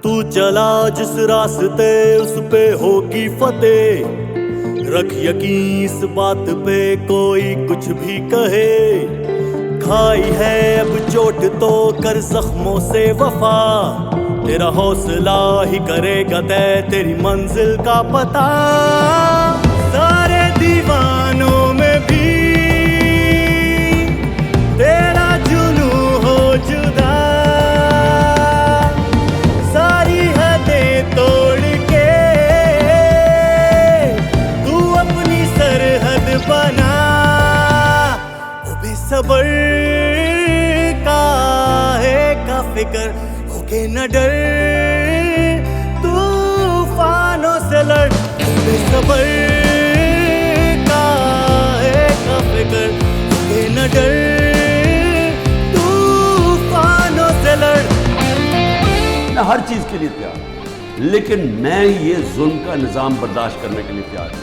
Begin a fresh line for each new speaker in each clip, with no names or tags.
तू चला जिस रास्ते उस पे होगी फतेह। रख यकीन इस बात पे कोई कुछ भी कहे। खाई है अब चोट तो कर जख्मों से वफा। तेरा हौसला ही करेगा तय तेरी मंजिल का पता। सारे दीवानों में भी तेरा जुनू हो जुदा। सारी हदें तोड़ के तू अपनी सरहद बना। वो बेसब्र का फिक्र होके न डर। तूफानों से लड़ बेसब्र का फिक्र होके न डर। तूफानों से लड़।
मैं हर चीज के लिए तैयार, लेकिन मैं ये जुल्म का निजाम बर्दाश्त करने के लिए तैयार हूं।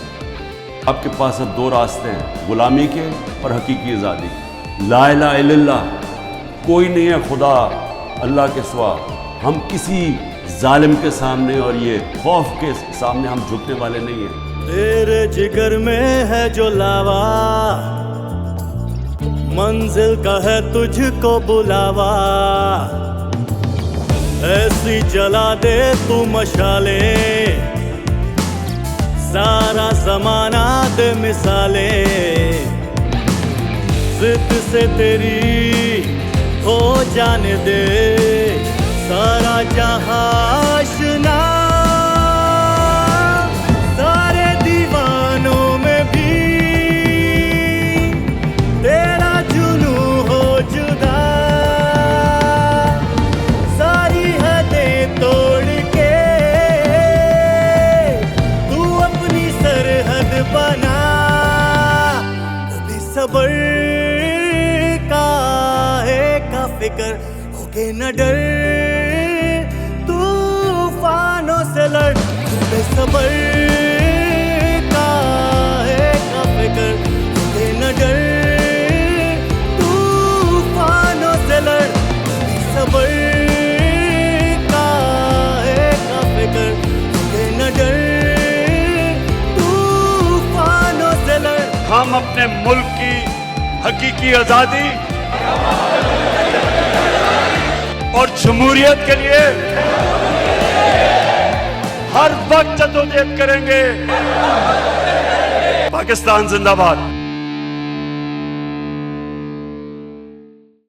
आपके पास अब दो रास्ते हैं, गुलामी के और हकीकी आज़ादी। ला इलाहा इल्लल्लाह, कोई नहीं है खुदा अल्लाह के सिवा। हम किसी जालिम के सामने और ये खौफ के सामने हम झुकने वाले नहीं हैं।
तेरे जिगर में है जो लावा, मंजिल का है तुझको बुलावा। ऐसी जला दे तू मशाले, सारा जमाना दे मिसाले। जिद से तेरी हो जाने दे सारा जहां आशना। सारे दीवानों में भी तेरा जुनू हो जुदा। सारी हदें तोड़ के तू अपनी सरहद बना। वो बेसब्र का फिक्र होके न डर। तूफानों से लड़ बेसब्र का फिक्र होके न डर। तूफानों से लड़ बेसब्र का फिक्र होके न डर। तूफानों से लड़।
हम अपने मुल्क की हकीकी आजादी और जमहूरियत के लिए हर वक्त जद्दोजहद करेंगे। पाकिस्तान जिंदाबाद।